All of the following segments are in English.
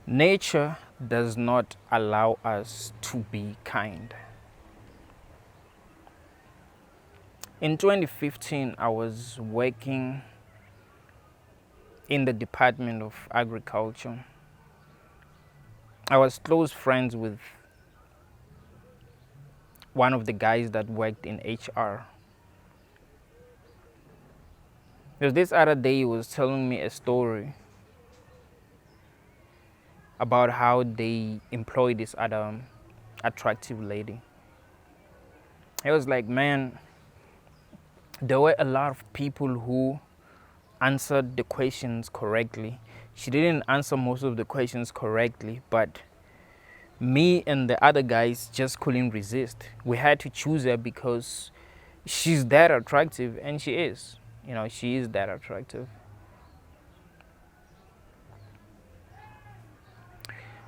Nature does not allow us to be kind. In 2015, I was working in the Department of Agriculture. I was close friends with one of the guys that worked in HR. Because this other day he was telling me a story about how they employed this other attractive lady. He was like, man, there were a lot of people who answered the questions correctly. She didn't answer most of the questions correctly, but me and the other guys just couldn't resist. We had to choose her because she's that attractive, and she is. She is that attractive.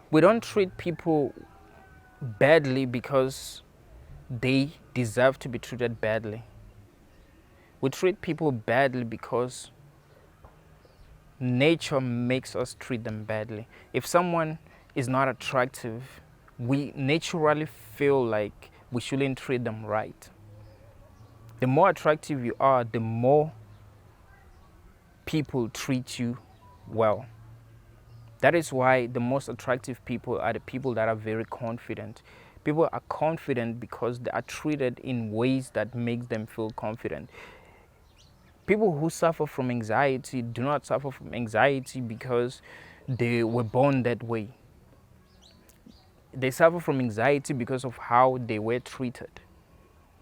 We don't treat people badly because they deserve to be treated badly. We treat people badly because nature makes us treat them badly. If someone is not attractive, we naturally feel like we shouldn't treat them right. The more attractive you are, the more people treat you well. That is why the most attractive people are the people that are very confident. People are confident because they are treated in ways that makes them feel confident. People who suffer from anxiety do not suffer from anxiety because they were born that way. They suffer from anxiety because of how they were treated.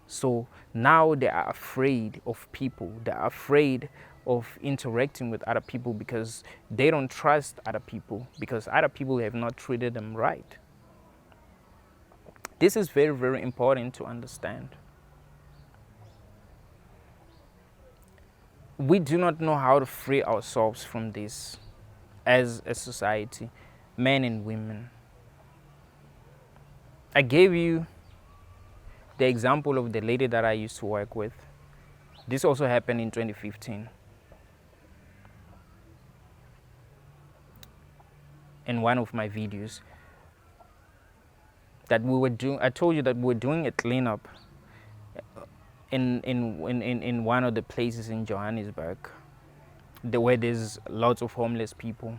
So now they are afraid of people. They are afraid of interacting with other people because they don't trust other people, because other people have not treated them right. This is very, very important to understand. We do not know how to free ourselves from this as a society, men and women. I gave you the example of the lady that I used to work with. This also happened in 2015. In one of my videos, that we were doing, I told you that we were doing a cleanup in one of the places in Johannesburg, where there's lots of homeless people.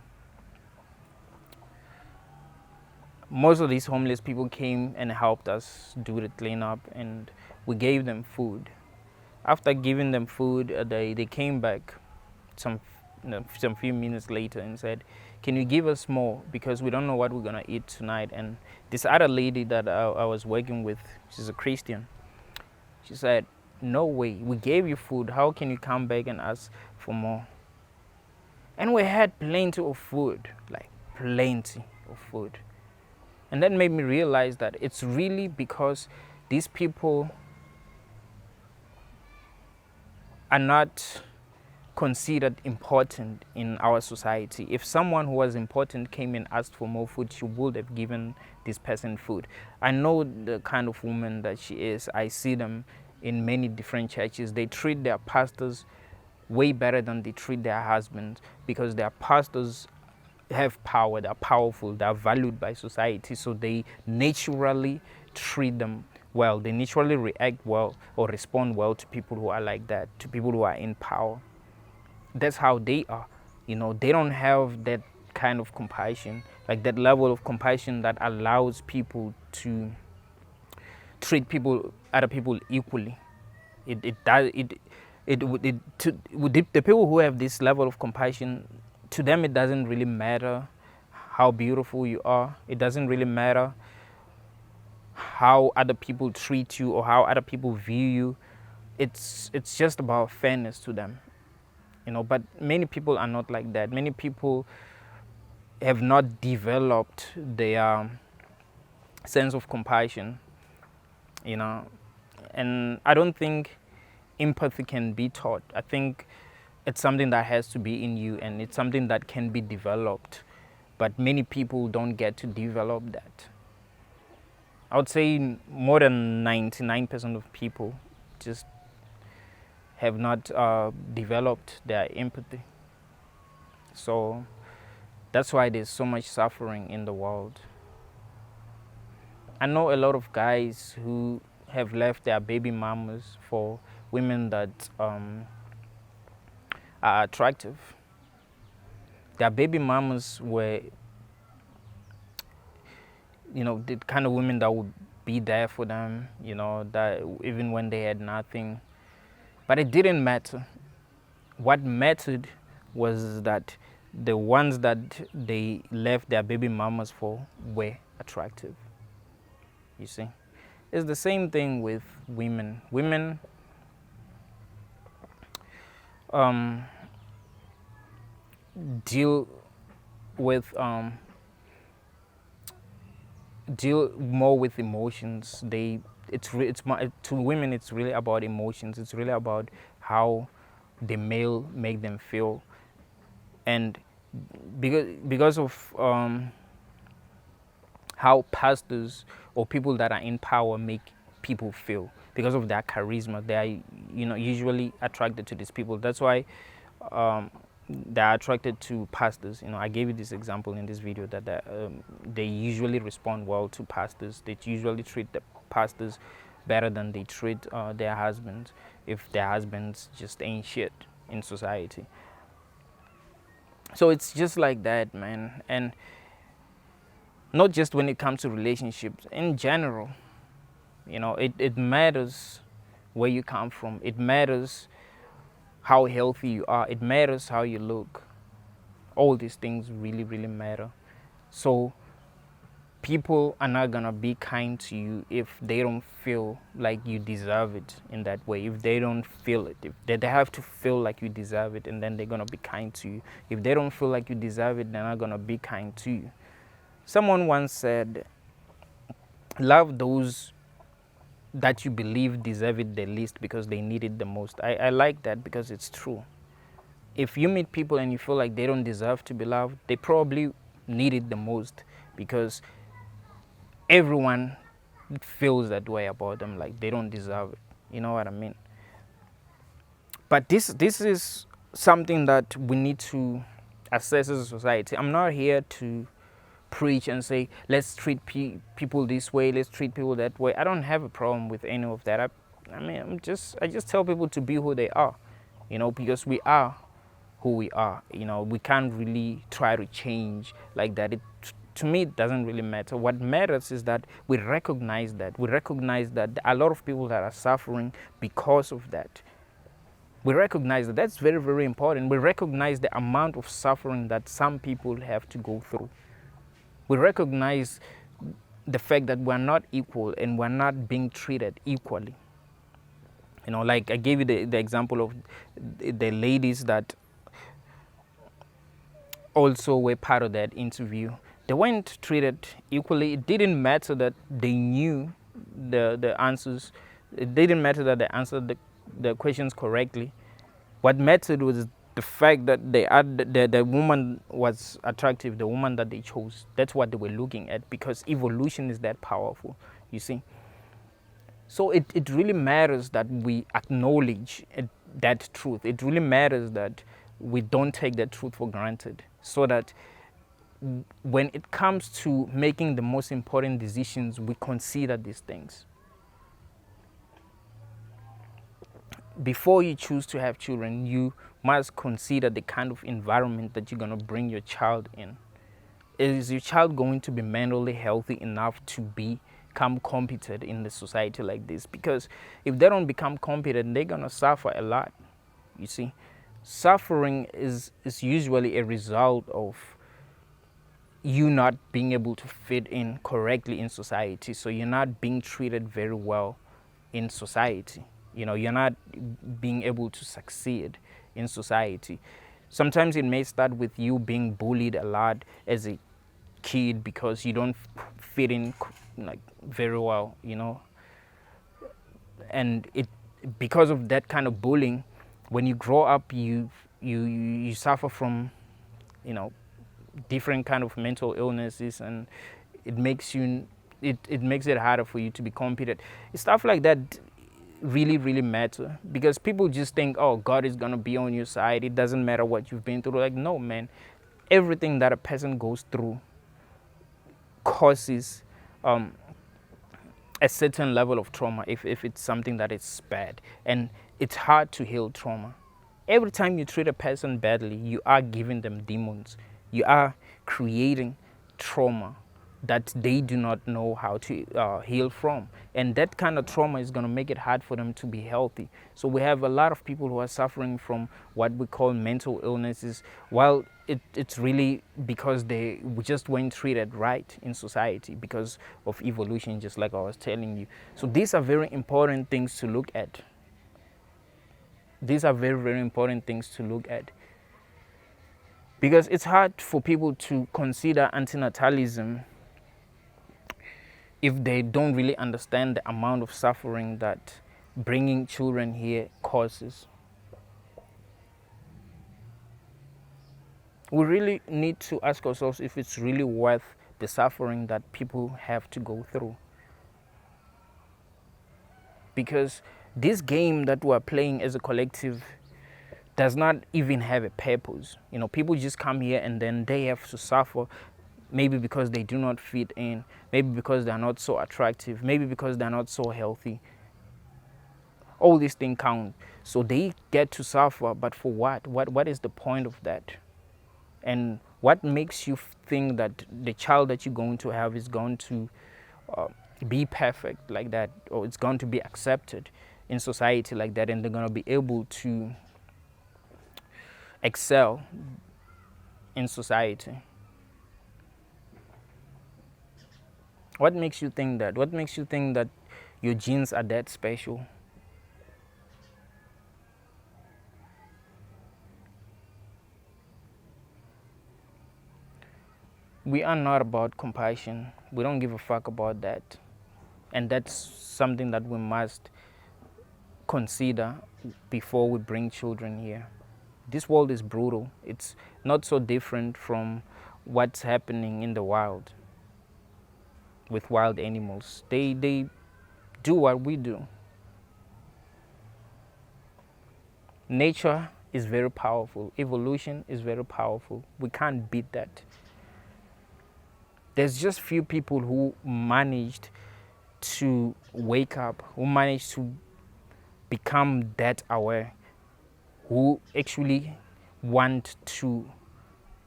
Most of these homeless people came and helped us do the cleanup, and we gave them food. After giving them food, they came back some few minutes later and said, can you give us more, because we don't know what we're gonna eat tonight. And this other lady that I was working with, she's a Christian, she said, no way, we gave you food, how can you come back and ask for more? And we had plenty of food, like plenty of food. And that made me realize that it's really because these people are not considered important in our society. If someone who was important came and asked for more food, she would have given this person food. I know the kind of woman that she is. I see them in many different churches. They treat their pastors way better than they treat their husbands, because their pastors have power, they're powerful, they're valued by society, so they naturally treat them well. They naturally react well or respond well to people who are like that, to people who are in power. That's how they are. They don't have that kind of compassion, like that level of compassion that allows people to treat other people equally. The people who have this level of compassion, to them it doesn't really matter how beautiful you are. It doesn't really matter how other people treat you or how other people view you. It's just about fairness to them. But many people are not like that. Many people have not developed their sense of compassion, and I don't think empathy can be taught. I think it's something that has to be in you, and it's something that can be developed, but many people don't get to develop that. I would say more than 99% of people just have not developed their empathy. So That's why there's so much suffering in the world. I know a lot of guys who have left their baby mamas for women that are attractive. Their baby mamas were, the kind of women that would be there for them, that even when they had nothing. But it didn't matter. What mattered was that the ones that they left their baby mamas for were attractive. You see? It's the same thing with women. Women deal more with emotions. To women it's really about emotions. It's really about how the male make them feel, and because of how pastors or people that are in power make people feel, because of their charisma, they are usually attracted to these people. That's why they are attracted to pastors. I gave you this example in this video that they usually respond well to pastors. They usually treat the pastors better than they treat their husbands, if their husbands just ain't shit in society. So it's just like that, man. And not just when it comes to relationships, in general, it matters where you come from. It matters how healthy you are. It matters how you look. All these things really, really matter. So people are not gonna be kind to you if they don't feel like you deserve it in that way. If they don't feel it, if they have to feel like you deserve it, and then they're gonna be kind to you. If they don't feel like you deserve it, they're not gonna be kind to you. Someone once said, love those that you believe deserve it the least because they need it the most. I like that because it's true. If you meet people and you feel like they don't deserve to be loved, they probably need it the most, because everyone feels that way about them, like they don't deserve it. You know what I mean? But this is something that we need to assess as a society. I'm not here to preach and say, let's treat people this way, let's treat people that way. I don't have a problem with any of that. I just tell people to be who they are, because we are who we are. We can't really try to change like that. To me, it doesn't really matter. What matters is that we recognize that. We recognize that a lot of people that are suffering because of that. We recognize that. That's very, very important. We recognize the amount of suffering that some people have to go through. We recognize the fact that we're not equal and we're not being treated equally. Like I gave you the example of the ladies that also were part of that interview. They weren't treated equally. It didn't matter that they knew the answers. It didn't matter that they answered the questions correctly. What mattered was the fact that the woman was attractive, the woman that they chose. That's what they were looking at, because evolution is that powerful, you see. So it really matters that we acknowledge that truth. It really matters that we don't take that truth for granted, so that when it comes to making the most important decisions, we consider these things. Before you choose to have children, you must consider the kind of environment that you're going to bring your child in. Is your child going to be mentally healthy enough to become competent in the society like this? Because if they don't become competent, they're going to suffer a lot. You see, suffering is usually a result of you not being able to fit in correctly in society. So you're not being treated very well in society. You're not being able to succeed in society. Sometimes it may start with you being bullied a lot as a kid because you don't fit in very well, and because of that kind of bullying, when you grow up, you suffer from different kind of mental illnesses, and it makes it harder for you to be competent. Stuff like that really, really matter, because people just think, oh, God is gonna be on your side. It doesn't matter what you've been through. Like, no, man. everything that a person goes through causes a certain level of trauma if it's something that is bad. And it's hard to heal trauma. Every time you treat a person badly, you are giving them demons. You are creating trauma that they do not know how to heal from. And that kind of trauma is going to make it hard for them to be healthy. So we have a lot of people who are suffering from what we call mental illnesses, while it's really because they just weren't treated right in society because of evolution, just like I was telling you. So these are very important things to look at. These are very, very important things to look at. Because it's hard for people to consider antinatalism if they don't really understand the amount of suffering that bringing children here causes. We really need to ask ourselves if it's really worth the suffering that people have to go through. Because this game that we're playing as a collective does not even have a purpose. You know, people just come here and then they have to suffer, maybe because they do not fit in, maybe because they're not so attractive, maybe because they're not so healthy. All these things count. So they get to suffer, but for what? What is the point of that? And what makes you think that the child that you're going to have is going to be perfect like that, or it's going to be accepted in society like that, and they're going to be able to excel in society? What makes you think that? What makes you think that your genes are that special? We are not about compassion. We don't give a fuck about that. And that's something that we must consider before we bring children here. This world is brutal. It's not so different from what's happening in the wild with wild animals. They do what we do. Nature is very powerful. Evolution is very powerful. We can't beat that. There's just few people who managed to wake up, who managed to become that aware, who actually want to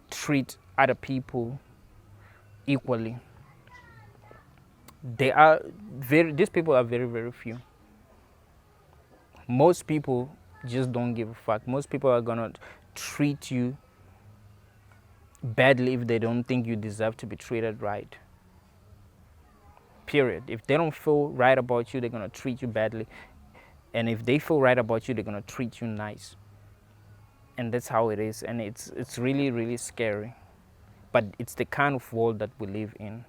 treat other people equally. These people are very, very few. Most people just don't give a fuck. Most people are gonna treat you badly if they don't think you deserve to be treated right. Period. If they don't feel right about you, they're gonna treat you badly. And if they feel right about you, they're gonna treat you nice. And that's how it is. And it's really, really scary. But it's the kind of world that we live in.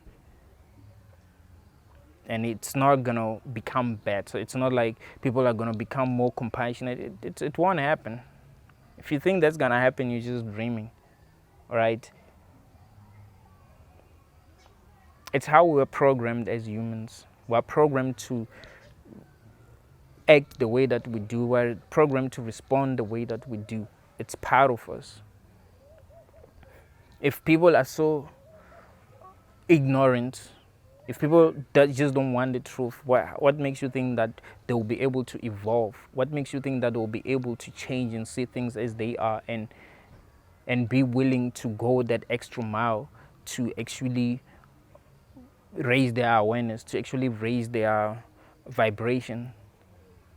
And it's not gonna become better. It's not like people are gonna become more compassionate. It won't happen. If you think that's gonna happen, you're just dreaming. Right? It's how we're programmed as humans. We're programmed to act the way that we do. We're programmed to respond the way that we do. It's part of us. If people are so ignorant, if people that just don't want the truth, what makes you think that they will be able to evolve? What makes you think that they will be able to change and see things as they are and be willing to go that extra mile to actually raise their awareness, to actually raise their vibration?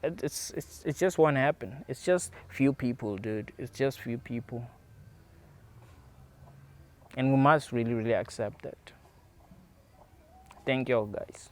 It just won't happen. It's just few people, dude. It's just few people. And we must really, really accept that. Thank you all, guys.